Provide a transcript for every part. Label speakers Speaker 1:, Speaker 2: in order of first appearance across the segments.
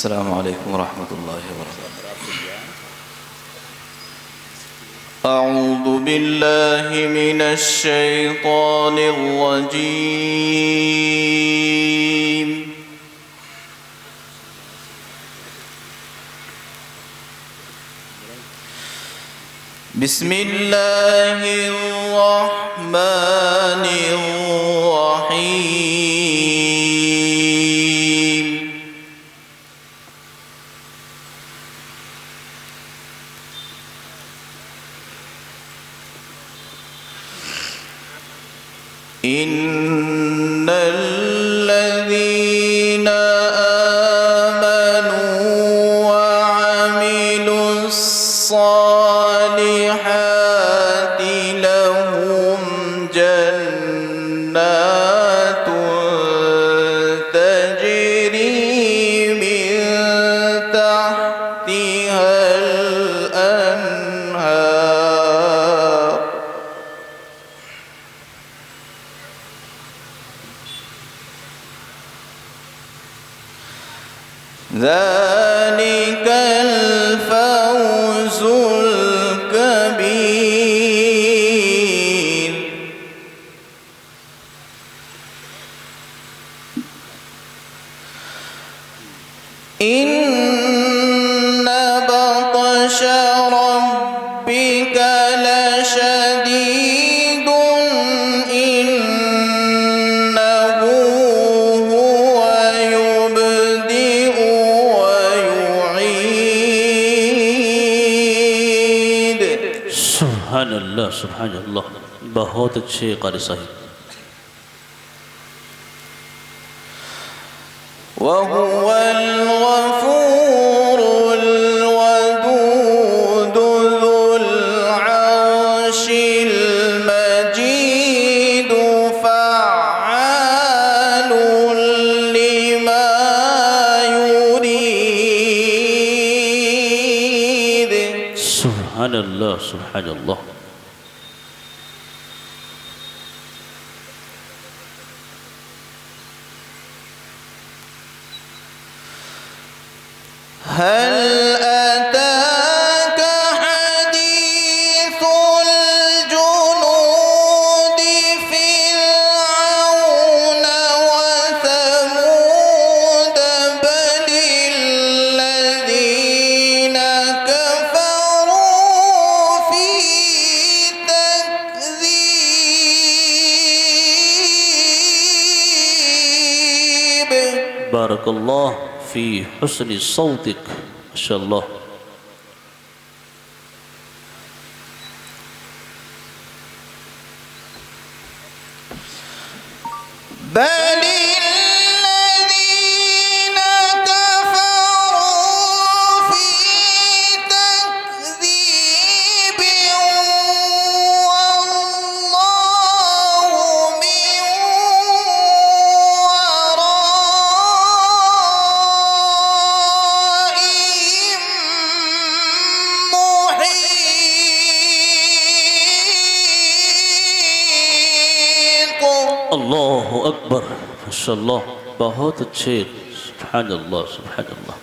Speaker 1: السلام عليكم ورحمة الله وبركاته. أعوذ بالله من الشيطان الرجيم. بسم الله الرحمن الرحيم. إن الذين آمنوا وعملوا الصالحات لهم جنات تجري من تحتها الأنهار ذلك الفوز الكبير. إن بطش ربك لشديد إنه هو يبدئ ويعيد.
Speaker 2: سبحان الله سبحان الله. बहुत अच्छे क़ारी साहिब.
Speaker 1: وهو الغفور الودود ذو العرش المجيد فعال لما يريد.
Speaker 2: سبحان الله سبحان الله.
Speaker 1: هل أتاك حديث الجنود فرعون وثمود بل الذين كفروا في تكذيب.
Speaker 2: بارك الله في حسن صوتك ما شاء الله.
Speaker 1: بل الذين كفروا في تكذيب والله من ورائهم محيط.
Speaker 2: الله أكبر ما شاء الله. बहुत अच्छे. سبحان الله سبحان الله.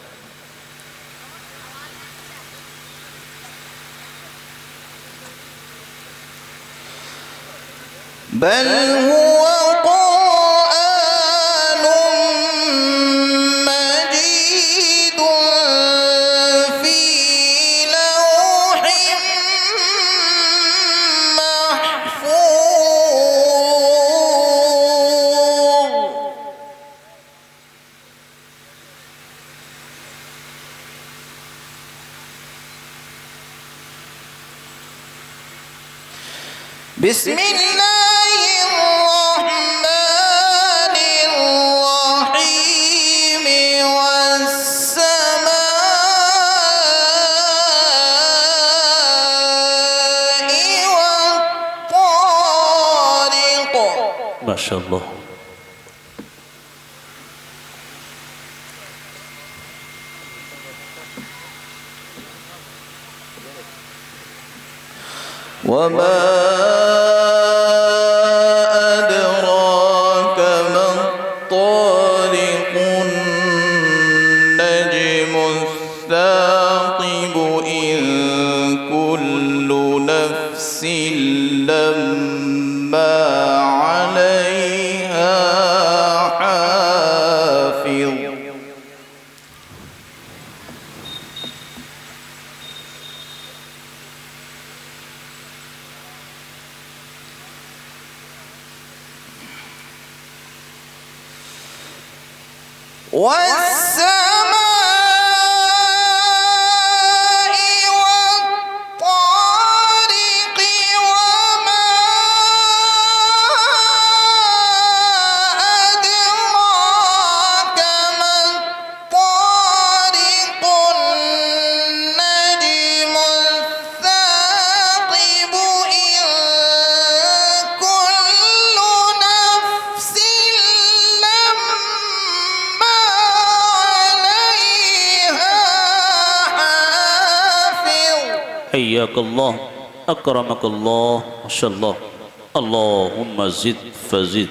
Speaker 1: بل هو قرآن مجيد في لوح محفوظ. بسم الله الرحمن الرحيم والسماء والطارق.
Speaker 2: ما شاء الله.
Speaker 1: وما أدراك ما الطارق. النجم الثاقب إن كل نفس لما عليها حافظ والسماء والطارق وما أدراك ما الطارق النجم الثاقب إن كل نفس لما عليها حافظ
Speaker 2: حياك الله أكرمك الله ما شاء الله اللهم زد فزد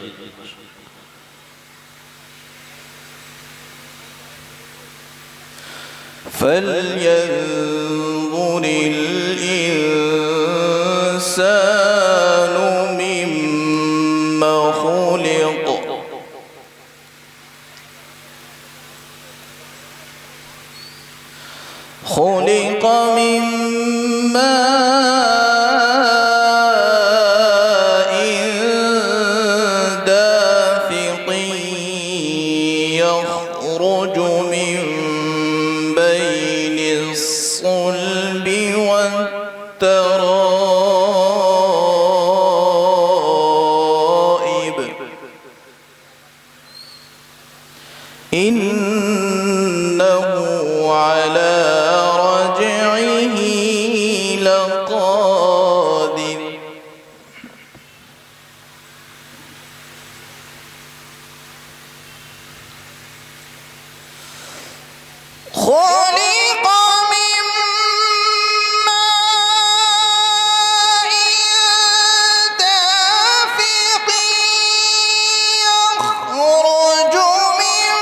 Speaker 1: فلينظر الإنسان مما خلق خلق من ماء دافق يخرج من بين الصلب والترائب إنه على رجعه لقادر خلق من ماء دافق يخرج من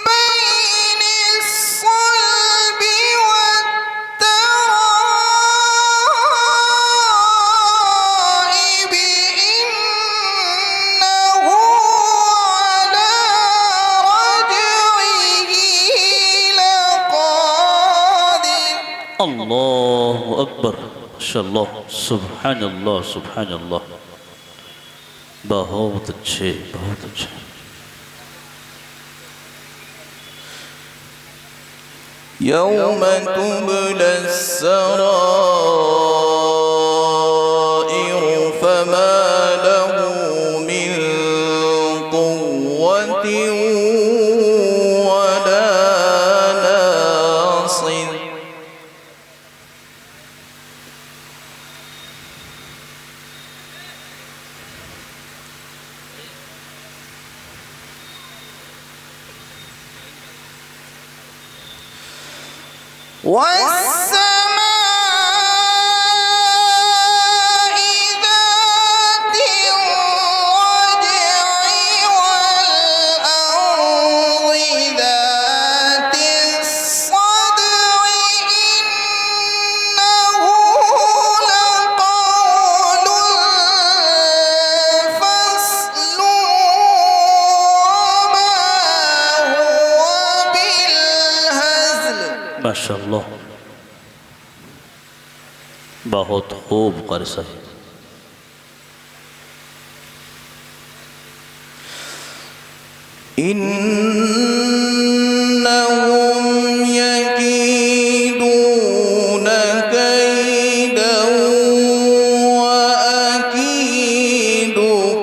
Speaker 1: بين الصلب والترائب إنه على رجعه لقادر
Speaker 2: الله أكبر ما شاء الله سبحان الله سبحان الله बहुत अच्छे बहुत अच्छे
Speaker 1: يوم تبلى السرائر فما له من قوة ولا ناصر والسماء ذات الرجع والأرض ذات الصدع إنه لقول فصل وما هو بالهزل
Speaker 2: ما شاء الله बहुत खूब कर सही
Speaker 1: إنهم يكيدون كيدا وأكيد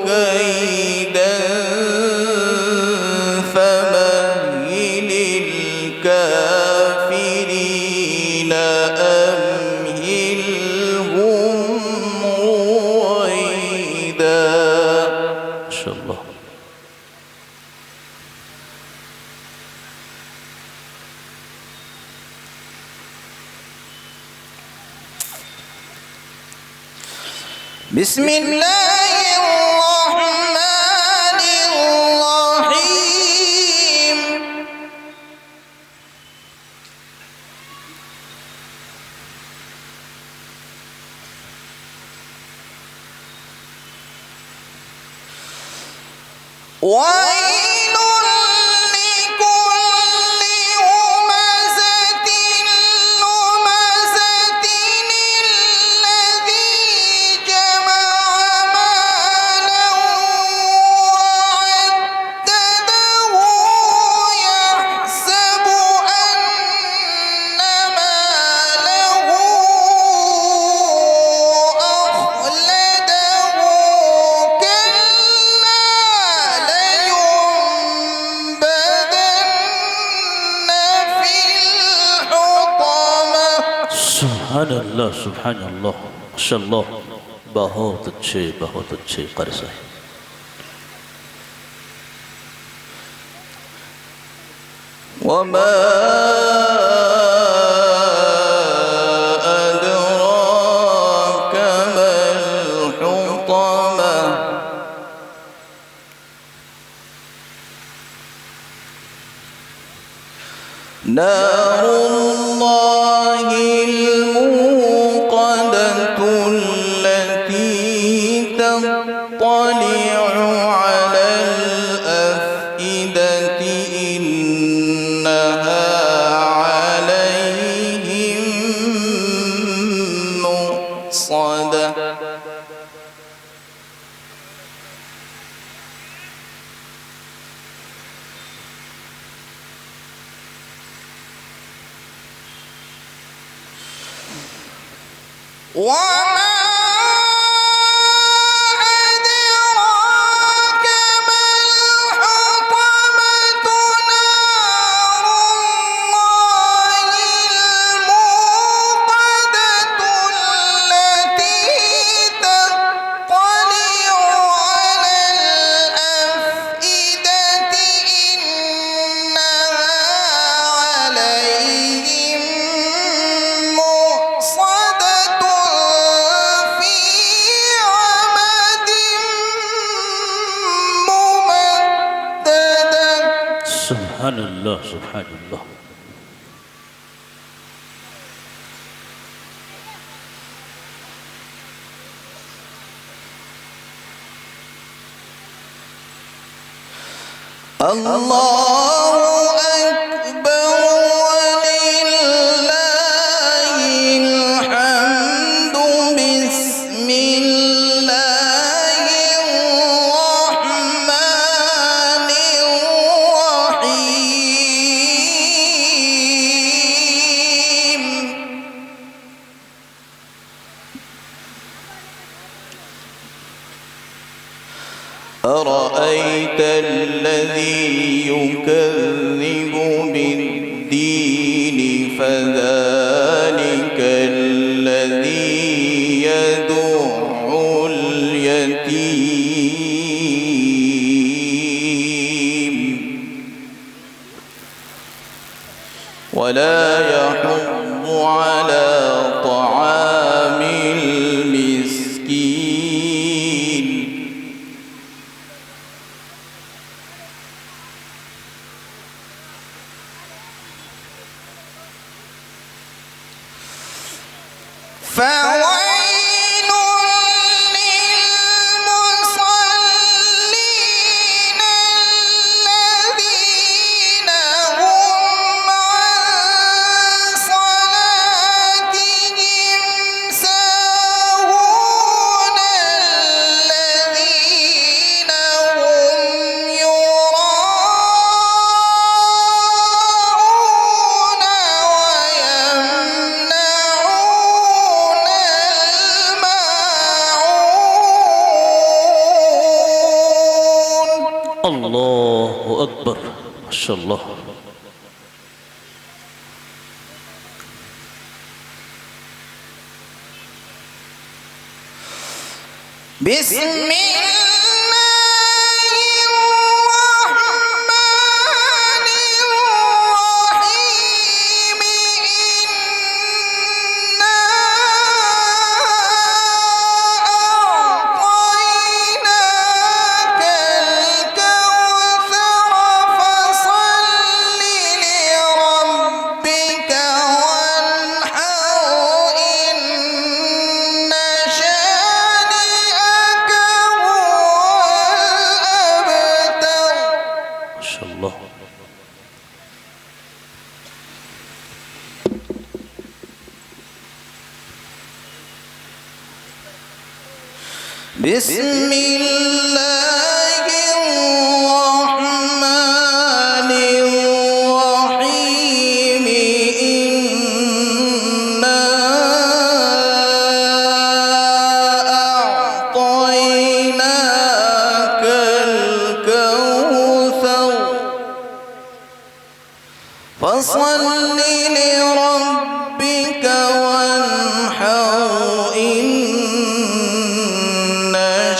Speaker 1: كيدا فمهل الكافرين أمهلهم رويدا
Speaker 2: ما شاء الله
Speaker 1: بسم الله الرحمن الرحيم ويل لكل همزة لمزة الذي جمع مالا وعدده يحسب أن ماله أخلده كلا لينبذن في الحطمة
Speaker 2: سبحان الله سبحان الله माशा अल्लाह बहुत अच्छे कारी साहब
Speaker 1: وما أدراك ما الحطمة نار الله الموقدة التي تطلع على الأفئدة إنها عليهم مؤصدة وما أدراك ما الحطمة نار الله الموقدة التي تطلع على الأفئدة إنها عليهم مؤصدة في عمد ممددة
Speaker 2: سبحان الله سبحان الله
Speaker 1: الله أكبر ولله الحمد بسم الله الرحمن الرحيم أرأيت الذي يكذب بالدين فذلك الذي يدع اليتيم ولا يحض على طعام المسكين فويل للمصلين الذين هم عن صلاتهم ساهون الذين هم يراءون ويمنعون الماعون
Speaker 2: الله أكبر माशा अल्लाह
Speaker 1: بسم الله الرحمن الرحيم إنا أعطيناك الكوثر فصل لربك وانحر إن شانئك هو بسم الله الرحمن الرحيم إنا أعطيناك الكوثر فصل لربك وانحر إن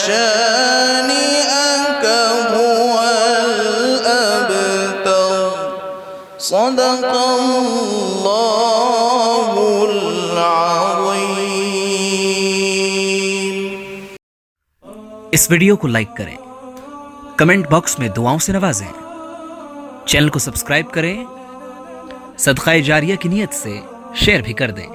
Speaker 1: شانئك هو الأبتر صدق الله العظيم.
Speaker 3: इस वीडियो को लाइक करें, कमेंट बॉक्स में दुआओं से नवाजें, चैनल को सब्सक्राइब करें, सदका जारिया की नीयत से शेयर भी कर दें.